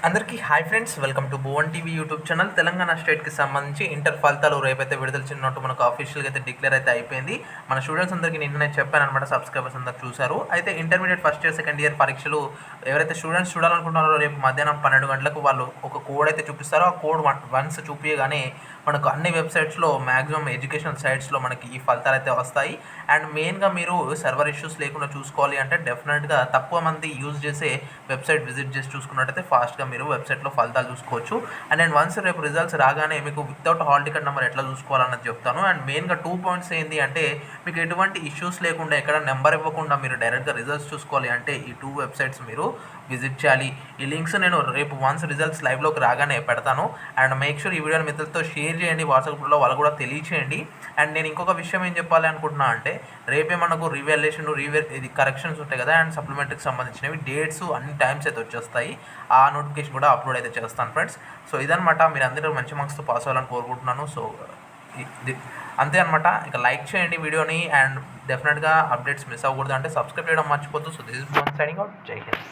అందరికీ hi friends, welcome to Bhuvan TV YouTube channel. Telangana స్టేట్కి సంబంధించి ఇంటర్ ఫలితాలు రేపైతే విడుదల చిన్నట్టు మనకు అఫీషియల్గా అయితే డిక్లేర్ అయితే అయిపోయింది. మన స్టూడెంట్స్ అందరికీ నిన్ననే చెప్పాను అనమాట, సబ్స్క్రైబర్స్ అందరూ చూశారు. అయితే intermediate first year second year పరీక్షలు ఎవరైతే స్టూడెంట్స్ చూడాలనుకుంటున్నారో రేపు మధ్యాహ్నం 12 గంటలకు వాళ్ళు ఒక కోడ్ అయితే చూపిస్తారో ఆ కోడ్ వన్స్ చూపించగానే మనకు అన్ని వెబ్సైట్స్లో మ్యాక్సిమం ఎడ్యుకేషన్ సైట్స్లో మనకి ఈ ఫలితాలు అయితే వస్తాయి. అండ్ మెయిన్గా మీరు సర్వర్ ఇష్యూస్ లేకుండా చూసుకోవాలి అంటే డెఫినెట్గా తక్కువ మంది యూజ్ చేసే వెబ్సైట్ విజిట్ చేసి చూసుకున్నట్టయితే ఫాస్ట్గా మీరు వెబ్సైట్లో ఫలితాలు చూసుకోవచ్చు. అండ్ నేను వన్స్ రేపు రిజల్ట్స్ రాగానే మీకు వితౌట్ హాల్ టికెట్ నెంబర్ ఎట్లా చూసుకోవాలన్నది చెప్తాను. అండ్ మెయిన్గా 2 పాయింట్స్ ఏంటి అంటే మీకు ఎటువంటి ఇష్యూస్ లేకుండా ఎక్కడ నెంబర్ ఇవ్వకుండా మీరు డైరెక్ట్గా రిజల్ట్స్ చూసుకోవాలి అంటే ఈ 2 వెబ్సైట్స్ మీరు విజిట్ చేయాలి. ఈ లింక్స్ నేను రేపు వన్స్ రిజల్ట్స్ లైవ్లోకి రాగానే పెడతాను. అండ్ మేక్ షూర్ ఈ వీడియోని మిత్రులతో షేర్ చేయండి, వాట్సాప్ గ్రూప్లో వాళ్ళు కూడా తెలియచేయండి. అండ్ నేను ఇంకొక విషయం ఏం చెప్పాలి అనుకుంటున్నా అంటే రేపే మనకు రివాల్యుయేషన్ ఇది కరెక్షన్స్ ఉంటాయి కదా, అండ్ సప్లిమెంటరీకి సంబంధించినవి డేట్స్ అన్ని టైమ్స్ అయితే వచ్చేస్తాయి. ఆ నోటిఫికేషన్ కూడా అప్లోడ్ అయితే చేస్తాను ఫ్రెండ్స్. సో ఇదనమాట, మీరు అందరూ మంచి మార్క్స్తో పాస్ అవ్వాలని కోరుకుంటున్నాను. సో అంతే అనమాట. ఇక లైక్ చేయండి వీడియోని, అండ్ డెఫినెట్గా అప్డేట్స్ మిస్ అవ్వకూడదు అంటే సబ్స్క్రైబ్ చేయడం మర్చిపోద్దు. So this is Bhuvan signing out. జై హింద్.